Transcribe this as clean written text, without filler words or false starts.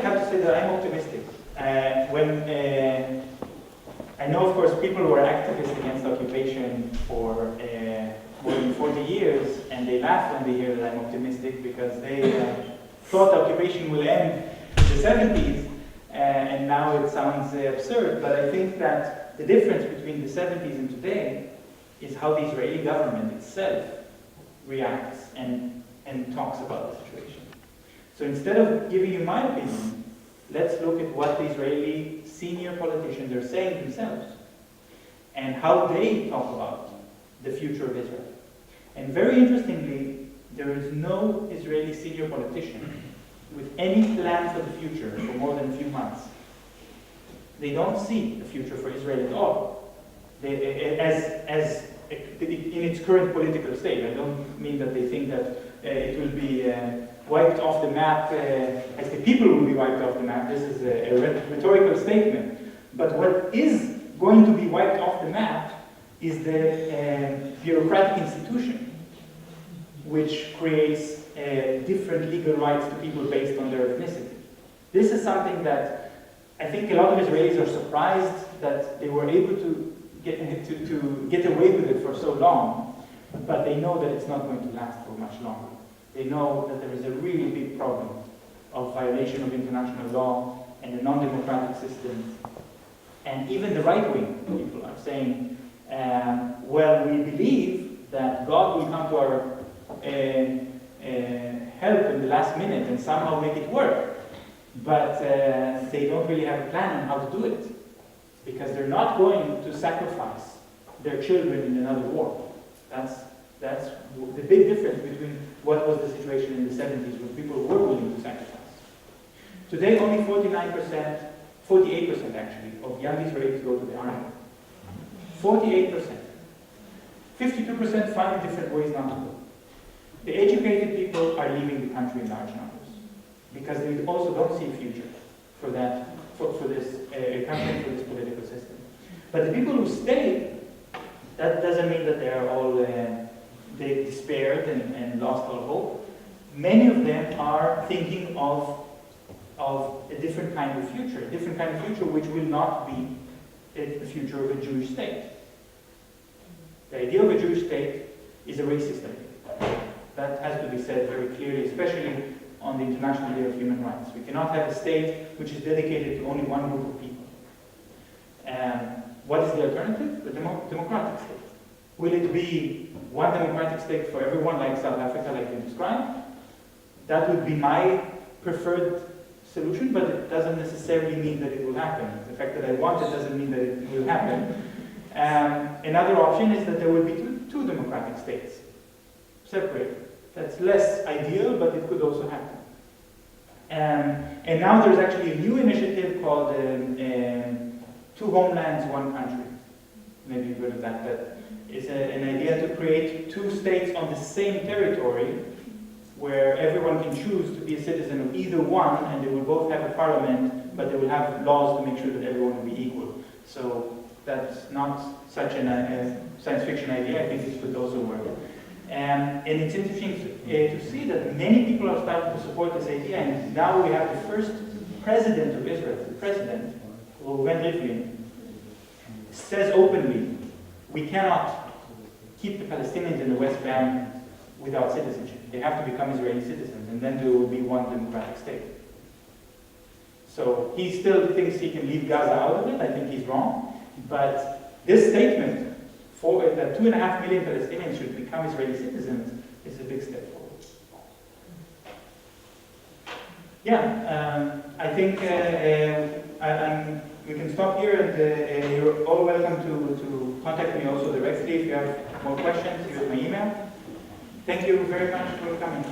have to say that I'm optimistic. I know, of course, people who are activists against occupation for more than 40 years, and they laugh when they hear that I'm optimistic because they thought occupation will end in the 70s, and now it sounds absurd. But I think that the difference between the 70s and today is how the Israeli government itself reacts and talks about the situation. So instead of giving you my opinion, let's look at what the Israeli senior politicians are saying themselves and how they talk about the future of Israel. And very interestingly, there is no Israeli senior politician with any plan for the future for more than a few months. They don't see a future for Israel at all. As in its current political state. I don't mean that they think that it will be wiped off the map, as the people will be wiped off the map. This is a rhetorical statement. But what is going to be wiped off the map is the bureaucratic institution, which creates different legal rights to people based on their ethnicity. This is something that I think a lot of Israelis are surprised that they were able to get away with it for so long, but they know that it's not going to last for much longer. They know that there is a really big problem of violation of international law and a non-democratic system. And even the right-wing people are saying, well, we believe that God will come to our help in the last minute and somehow make it work. But they don't really have a plan on how to do it, because they're not going to sacrifice their children in another war. That's the big difference between what was the situation in the 70s, when people were willing to sacrifice. Today, only 49%, 48% actually, of young Israelis go to the army. 48%. 52% find different ways not to go. The educated people are leaving the country in large numbers, because they also don't see a future for that, for this country, for this political system. But the people who stay, that doesn't mean that they are all they despaired and lost all hope. Many of them are thinking of a different kind of future, which will not be the future of a Jewish state. The idea of a Jewish state is a racist idea. That has to be said very clearly, especially on the International Day of Human Rights. We cannot have a state which is dedicated to only one group of people. What is the alternative? The democratic state. Will it be one democratic state for everyone, like South Africa, like you described? That would be my preferred solution, but it doesn't necessarily mean that it will happen. The fact that I want it doesn't mean that it will happen. Another option is that there will be two democratic states, separated. That's less ideal, but it could also happen. And now there's actually a new initiative called Two Homelands, One Country. Maybe you've heard of that. That is an idea to create two states on the same territory, where everyone can choose to be a citizen of either one, and they will both have a parliament, but they will have laws to make sure that everyone will be equal. So that's not such a science fiction idea. I think it could also work. And it's interesting to see that many people are starting to support this idea, and now we have the first president of Israel, the president, Reuven Rivlin, says openly, we cannot keep the Palestinians in the West Bank without citizenship. They have to become Israeli citizens, and then there will be one democratic state. So he still thinks he can leave Gaza out of it. I think he's wrong. But this statement, that 2.5 million Palestinians should become Israeli citizens, is a big step forward. Yeah, I think we can stop here, and you're all welcome to contact me also directly if you have more questions. You have my email. Thank you very much for coming.